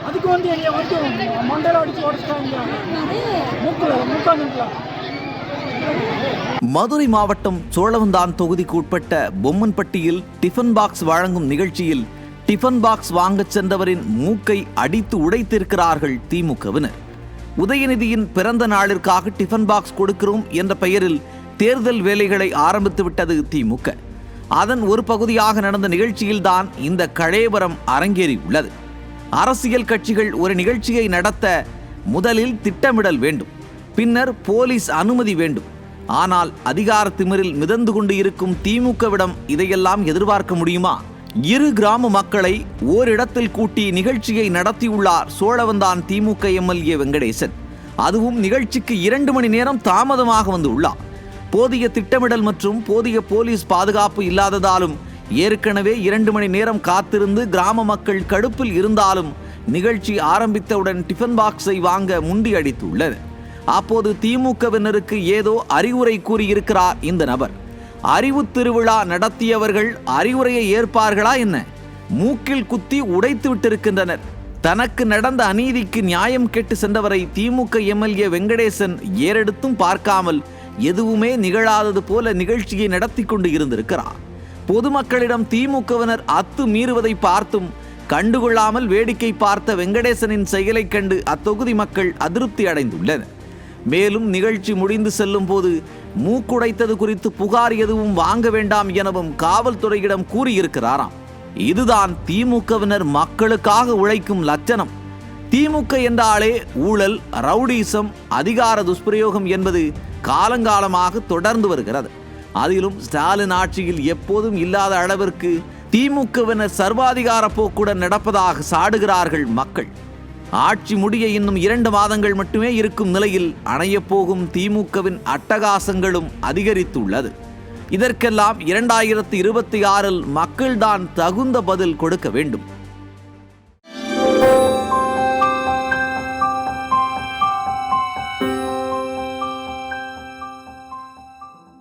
அதுக்கு வந்து என்னைய வந்து மண்டையில அடிச்சு உடச்சிட்டாங்க. முக்காந்துக்கலாம். மதுரை மாவட்டம் சோழவந்தான் தொகுதிக்கு உட்பட்ட பொம்மன்பட்டியில் டிஃபன் பாக்ஸ் வழங்கும் நிகழ்ச்சியில் டிஃபன் பாக்ஸ் வாங்கச் சென்றவரின் மூக்கை அடித்து உடைத்திருக்கிறார்கள் திமுகவினர். உதயநிதியின் பிறந்த நாளிற்காக டிஃபன் பாக்ஸ் கொடுக்கிறோம் என்ற பெயரில் தேர்தல் வேலைகளை ஆரம்பித்துவிட்டது திமுக. அதன் ஒரு பகுதியாக நடந்த நிகழ்ச்சியில்தான் இந்த கலேவரம் அரங்கேறியுள்ளது. அரசியல் கட்சிகள் ஒரு நிகழ்ச்சியை நடத்த முதலில் திட்டமிடல் வேண்டும், பின்னர் போலீஸ் அனுமதி வேண்டும். ஆனால் அதிகார திமிரில் மிதந்து கொண்டு இருக்கும் திமுகவிடம் இதையெல்லாம் எதிர்பார்க்க முடியுமா? இரு கிராம மக்களை ஓரிடத்தில் கூட்டி நிகழ்ச்சியை நடத்தியுள்ளார் சோழவந்தான் திமுக எம்எல்ஏ வெங்கடேசன். அதுவும் நிகழ்ச்சிக்கு 2 மணி நேரம் தாமதமாக வந்துள்ளார். போதிய திட்டமிடல் மற்றும் போதிய போலீஸ் பாதுகாப்பு இல்லாததாலும் ஏற்கனவே 2 மணி நேரம் காத்திருந்து கிராம மக்கள் கடுப்பில் இருந்தாலும் நிகழ்ச்சி ஆரம்பித்தவுடன் டிஃபன் பாக்ஸை வாங்க முண்டி அடித்துள்ளனர். அப்போது திமுகவினருக்கு ஏதோ அறிவுரை கூறியிருக்கிறார் இந்த நபர். அறிவு திருவிழா நடத்தியவர்கள் அறிவுரையை ஏற்பார்களா என்ன? மூக்கில் குத்தி உடைத்து விட்டிருக்கின்றனர். தனக்கு நடந்த அநீதிக்கு நியாயம் கேட்டு சென்றவரை திமுக எம்எல்ஏ வெங்கடேசன் ஏறெடுத்தும் பார்க்காமல் எதுவுமே நிகழாதது போல நிகழ்ச்சியை நடத்தி கொண்டு இருந்திருக்கிறார். பொதுமக்களிடம் திமுகவினர் அத்து மீறுவதை பார்த்தும் கண்டுகொள்ளாமல் வேடிக்கை பார்த்த வெங்கடேசனின் செயலை கண்டு அத்தொகுதி மக்கள் அதிருப்தி அடைந்துள்ளனர். மேலும் நிகழ்ச்சி முடிந்து செல்லும் போது மூக்குடைத்தது குறித்து புகார் எதுவும் வாங்க வேண்டாம் எனவும் காவல்துறையிடம் கூறியிருக்கிறாராம். இதுதான் திமுகவினர் மக்களுக்காக உழைக்கும் லட்சணம். திமுக என்றாலே ஊழல், ரவுடிசம், அதிகார துஷ்பிரயோகம் என்பது காலங்காலமாக தொடர்ந்து வருகிறது. அதிலும் ஸ்டாலின் ஆட்சியில் எப்போதும் இல்லாத அளவிற்கு திமுகவினர் சர்வாதிகார போக்குடன் நடப்பதாக சாடுகிறார்கள் மக்கள். ஆட்சி முடிய இன்னும் 2 மாதங்கள் மட்டுமே இருக்கும் நிலையில் அணையப்போகும் திமுகவின் அட்டகாசங்களும் அதிகரித்துள்ளது. இதற்கெல்லாம் 2026 மக்கள்தான் தகுந்த பதில் கொடுக்க வேண்டும்.